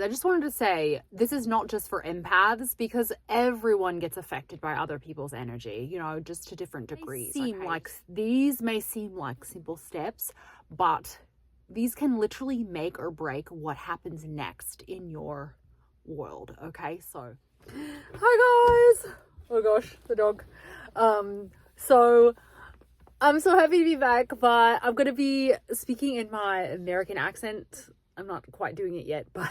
I just wanted to say, this is not just for empaths, because everyone gets affected by other people's energy, you know, just to different degrees. These may seem like simple steps, but these can literally make or break what happens next in your world. Okay, so hi guys. Oh gosh, the dog. So I'm so happy to be back, but I'm gonna be speaking in my American accent. I'm not quite doing it yet, but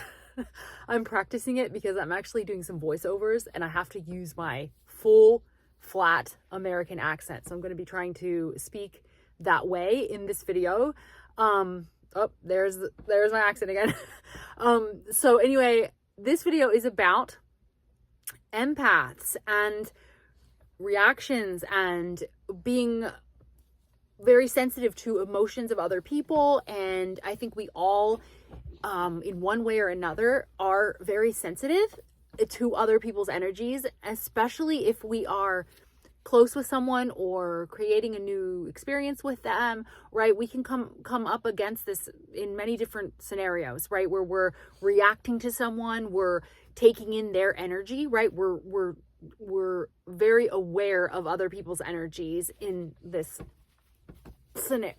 I'm practicing it because I'm actually doing some voiceovers and I have to use my full flat American accent. So I'm going to be trying to speak that way in this video. Oh, there's my accent again. So anyway, this video is about empaths and reactions and being very sensitive to emotions of other people. And I think we all in one way or another are very sensitive to other people's energies, especially if we are close with someone or creating a new experience with them, right? We can come up against this in many different scenarios, right? Where we're reacting to someone, we're taking in their energy, right? We're very aware of other people's energies in this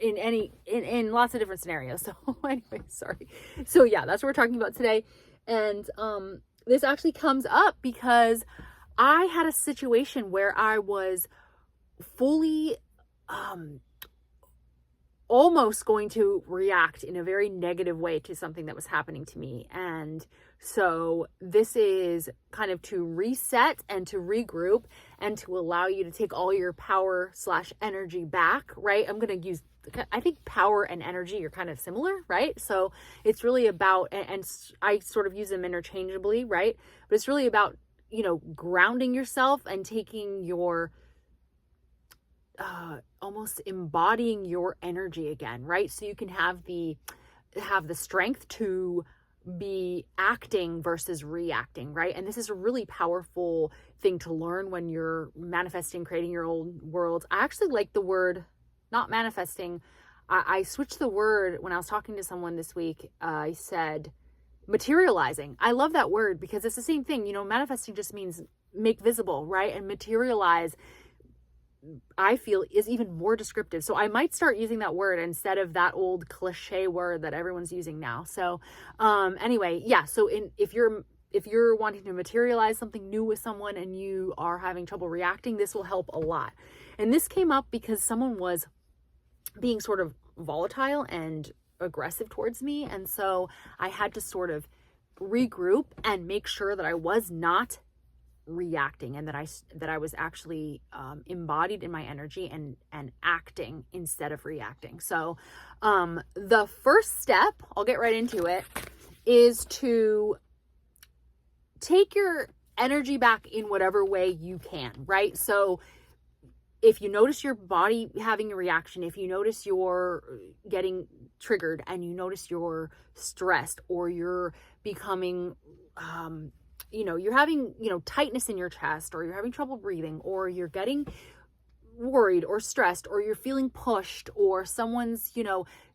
in lots of different scenarios. So anyway, sorry. So yeah, that's what we're talking about today. And this actually comes up because I had a situation where I was fully almost going to react in a very negative way to something that was happening to me. And so this is kind of to reset and to regroup and to allow you to take all your power / energy back, right? I'm going to use, I think power and energy are kind of similar, right? So it's really about, and I sort of use them interchangeably, right? But it's really about, you know, grounding yourself and taking your, almost embodying your energy again, right? So you can have the strength to be acting versus reacting, right? And this is a really powerful thing to learn when you're manifesting, creating your own world. I actually like the word, not manifesting. I switched the word when I was talking to someone this week. I said materializing. I love that word because it's the same thing. You know, manifesting just means make visible, right? And materialize, I feel, is even more descriptive. So I might start using that word instead of that old cliche word that everyone's using now. So anyway, yeah. So if you're wanting to materialize something new with someone and you are having trouble reacting, this will help a lot. And this came up because someone was being sort of volatile and aggressive towards me. And so I had to sort of regroup and make sure that I was not reacting and that I was actually embodied in my energy and acting instead of reacting. So the first step, I'll get right into it, is to take your energy back in whatever way you can, right? So if you notice your body having a reaction, if you notice you're getting triggered and you notice you're stressed or you're becoming you're having, tightness in your chest, or you're having trouble breathing, or you're getting worried or stressed, or you're feeling pushed, or someone's,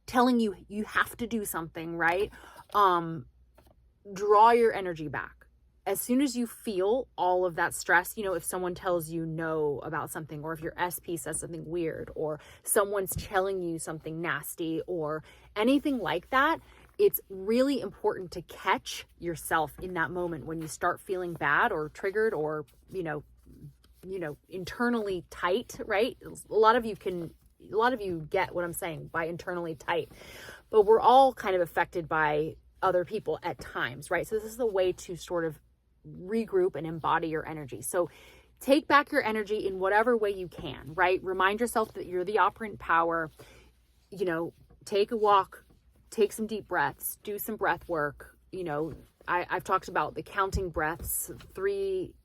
telling you you have to do something, right? Draw your energy back. As soon as you feel all of that stress, if someone tells you no about something, or if your SP says something weird, or someone's telling you something nasty, or anything like that, it's really important to catch yourself in that moment when you start feeling bad or triggered or, internally tight, right? A lot of you get what I'm saying by internally tight, but we're all kind of affected by other people at times, right? So this is a way to sort of regroup and embody your energy. So take back your energy in whatever way you can, right? Remind yourself that you're the operant power, take a walk, take some deep breaths, do some breath work. I've talked about the counting breaths, 3,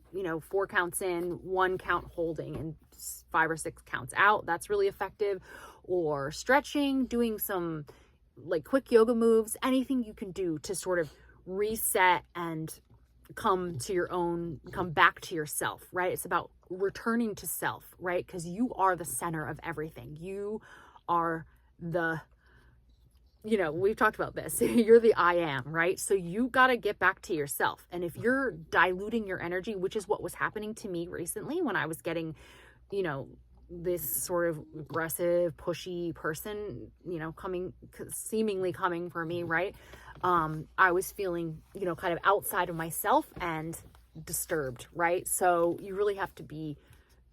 4 counts in, 1 count holding, and 5 or 6 counts out. That's really effective. Or stretching, doing some like quick yoga moves, anything you can do to sort of reset and come back to yourself, right? It's about returning to self, right? Because you are the center of everything. You are the you know, we've talked about this. You're the I am, right? So you got to get back to yourself. And if you're diluting your energy, which is what was happening to me recently when I was getting, you know, this sort of aggressive, pushy person, you know, seemingly coming for me, right? I was feeling, you know, kind of outside of myself and disturbed, right? So you really have to be,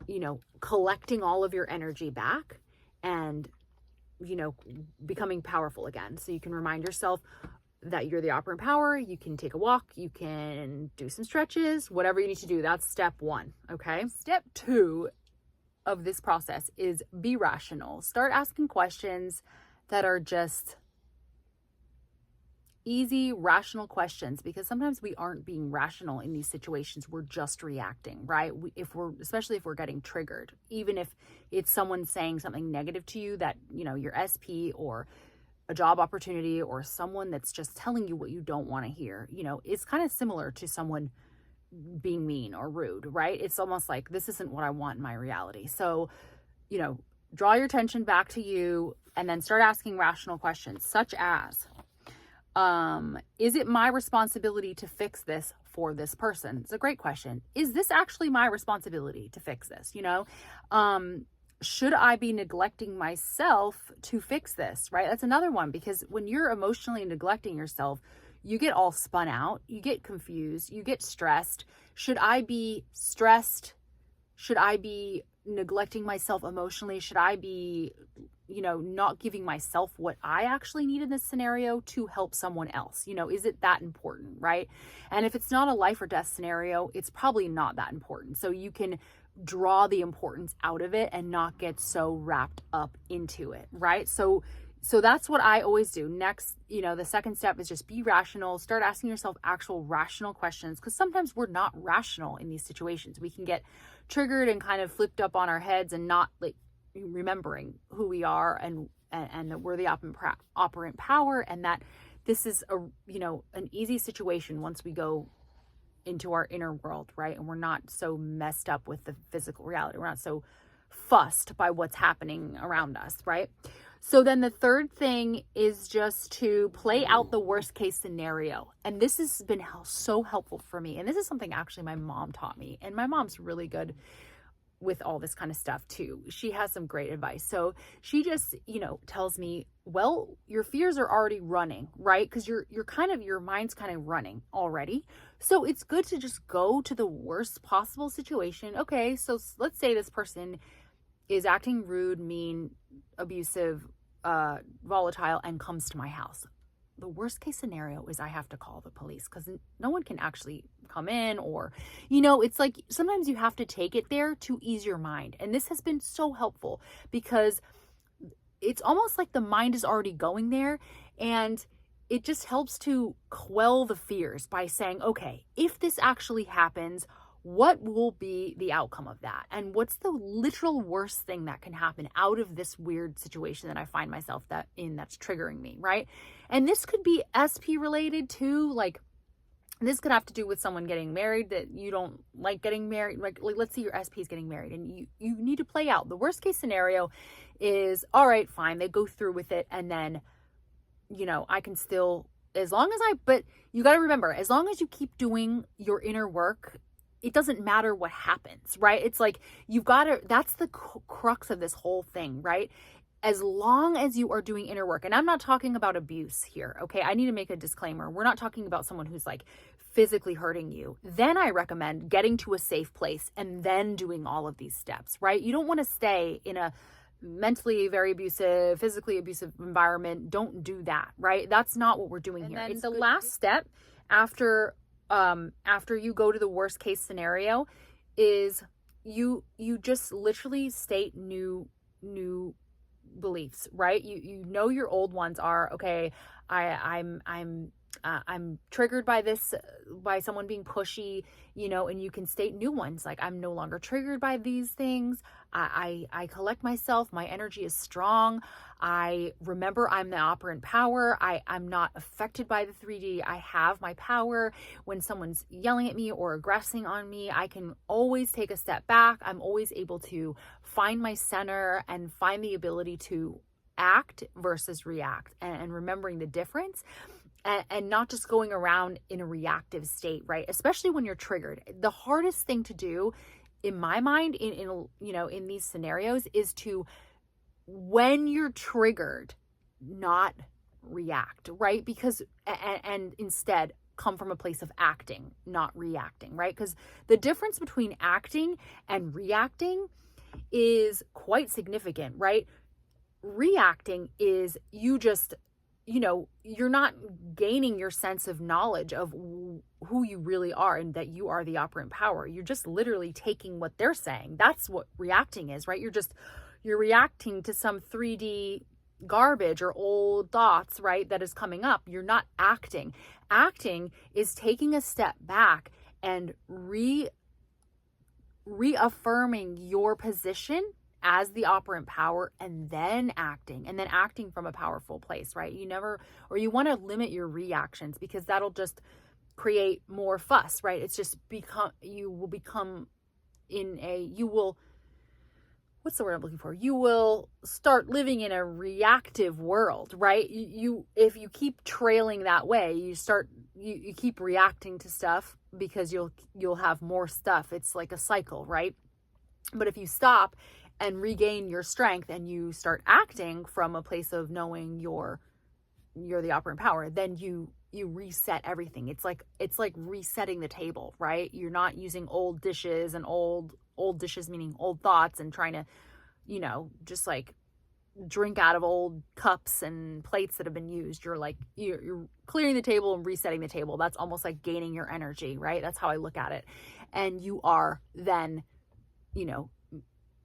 you know, collecting all of your energy back and, you know, becoming powerful again. So you can remind yourself that you're the operant power. You can take a walk, you can do some stretches, whatever you need to do. That's step 1. Okay. Step 2 of this process is be rational. Start asking questions that are just easy, rational questions, because sometimes we aren't being rational in these situations. We're just reacting, right? Especially if we're getting triggered, even if it's someone saying something negative to you that, you know, your SP or a job opportunity or someone that's just telling you what you don't want to hear, you know, it's kind of similar to someone being mean or rude, right? It's almost like, this isn't what I want in my reality. So, you know, draw your attention back to you and then start asking rational questions, such as, is it my responsibility to fix this for this person? It's a great question. Is this actually my responsibility to fix this? You know, should I be neglecting myself to fix this, right? That's another one, because when you're emotionally neglecting yourself, you get all spun out, you get confused, you get stressed. Should I be stressed? Should I be neglecting myself emotionally? Should I be, you know, not giving myself what I actually need in this scenario to help someone else? You know, is it that important, right? And if it's not a life or death scenario, it's probably not that important. So you can draw the importance out of it and not get so wrapped up into it, right? So that's what I always do. Next, you know, the second step is just be rational. Start asking yourself actual rational questions, because sometimes we're not rational in these situations. We can get triggered and kind of flipped up on our heads and not like remembering who we are and that we're the operant power, and that this is a, you know, an easy situation once we go into our inner world, right? And we're not so messed up with the physical reality. We're not so fussed by what's happening around us, right? So then the third thing is just to play out the worst case scenario. And this has been so helpful for me. And this is something actually my mom taught me. And my mom's really good with all this kind of stuff too. She has some great advice. So she just, you know, tells me, well, your fears are already running, right? Because your mind's kind of running already. So it's good to just go to the worst possible situation. Okay, so let's say this person is acting rude, mean, abusive, volatile, and comes to my house. The worst case scenario is I have to call the police, because no one can actually come in, or, you know, it's like sometimes you have to take it there to ease your mind. And this has been so helpful, because it's almost like the mind is already going there, and it just helps to quell the fears by saying, okay, if this actually happens, what will be the outcome of that? And what's the literal worst thing that can happen out of this weird situation that I find myself that's triggering me, right? And this could be SP related too. Like, this could have to do with someone getting married that you don't like getting married. Like let's say your SP is getting married, and you need to play out the worst case scenario is, all right, fine, they go through with it, and then, you know, I can still, but you got to remember, as long as you keep doing your inner work, it doesn't matter what happens, right? It's like, that's the crux of this whole thing, right? As long as you are doing inner work, and I'm not talking about abuse here, okay? I need to make a disclaimer. We're not talking about someone who's like physically hurting you. Then I recommend getting to a safe place and then doing all of these steps, right? You don't want to stay in a mentally very abusive, physically abusive environment. Don't do that, right? That's not what we're doing here. It's the last step after you go to the worst case scenario is you just literally state new beliefs, right? You know, your old ones are, okay, I'm triggered by this, by someone being pushy, you know, and you can state new ones like, I'm no longer triggered by these things. I collect myself. My energy is strong. I remember I'm the operant power. I'm not affected by the 3D. I have my power. When someone's yelling at me or aggressing on me, I can always take a step back. I'm always able to find my center and find the ability to act versus react, and remembering the difference, and not just going around in a reactive state, right? Especially when you're triggered. The hardest thing to do in my mind in these scenarios is to, when you're triggered, not react, right? Because and instead come from a place of acting, not reacting, right? Because the difference between acting and reacting is quite significant, right? Reacting is you just, you're not gaining your sense of knowledge of who you really are and that you are the operant power. You're just literally taking what they're saying. That's what reacting is, right? You're reacting to some 3D garbage or old thoughts, right, that is coming up. You're not acting. Acting is taking a step back and reaffirming your position as the operant power, and then acting from a powerful place, right? You want to limit your reactions, because that'll just create more fuss, right? It's just what's the word I'm looking for? You will start living in a reactive world, right? If you keep trailing that way, you keep reacting to stuff, because you'll have more stuff. It's like a cycle, right? But if you stop and regain your strength and you start acting from a place of knowing you're the operant power, then you reset everything. It's like resetting the table, right? You're not using old dishes, and old dishes meaning old thoughts, and trying to, just like drink out of old cups and plates that have been used. You're clearing the table and resetting the table. That's almost like gaining your energy, right? That's how I look at it. And you are then,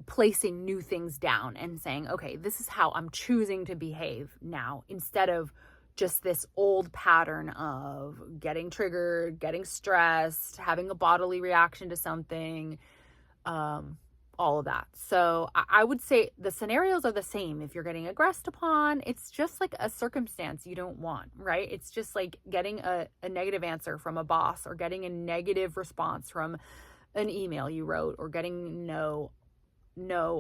placing new things down and saying, okay, this is how I'm choosing to behave now, instead of just this old pattern of getting triggered, getting stressed, having a bodily reaction to something, all of that. So I would say the scenarios are the same. If you're getting aggressed upon, it's just like a circumstance you don't want, right? It's just like getting a negative answer from a boss, or getting a negative response from an email you wrote, or getting no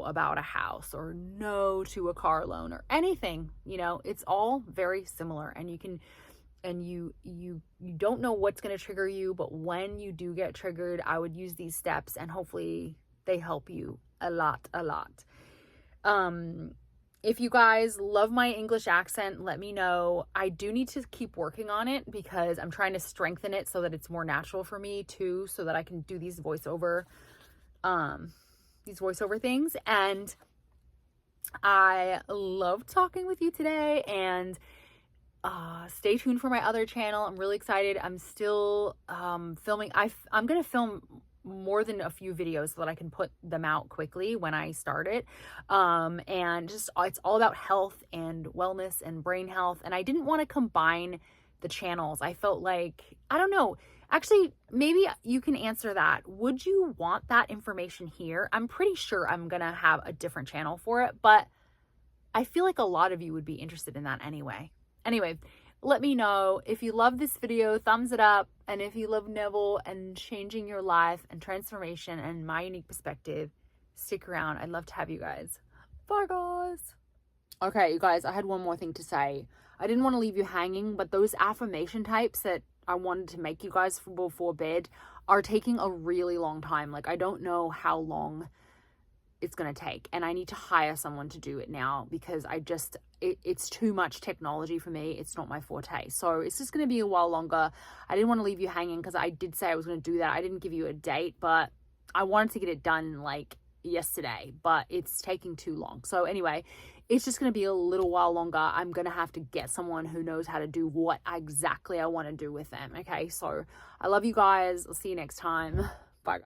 about a house, or no to a car loan, or anything. It's all very similar, and you don't know what's going to trigger you, but when you do get triggered, I would use these steps, and hopefully they help you a lot. If you guys love my English accent, let me know. I do need to keep working on it, because I'm trying to strengthen it so that it's more natural for me too, so that I can do these voiceover things. And I love talking with you today, and stay tuned for my other channel. I'm really excited. I'm still filming. I'm gonna film more than a few videos so that I can put them out quickly when I start it. And just, it's all about health and wellness and brain health. And I didn't want to combine the channels. I felt like, I don't know, actually, maybe you can answer that. Would you want that information here? I'm pretty sure I'm going to have a different channel for it, but I feel like a lot of you would be interested in that anyway. Anyway, let me know. If you love this video, thumbs it up. And if you love Neville and changing your life and transformation and my unique perspective, stick around. I'd love to have you guys. Bye, guys. Okay, you guys, I had one more thing to say. I didn't want to leave you hanging, but those affirmation types that I wanted to make you guys before bed are taking a really long time. Like, I don't know how long it's going to take, and I need to hire someone to do it now, because it's too much technology for me. It's not my forte. So it's just going to be a while longer. I didn't want to leave you hanging, because I did say I was going to do that. I didn't give you a date, but I wanted to get it done like yesterday, but it's taking too long. So anyway, it's just going to be a little while longer. I'm going to have to get someone who knows how to do what exactly I want to do with them. Okay, so I love you guys. I'll see you next time.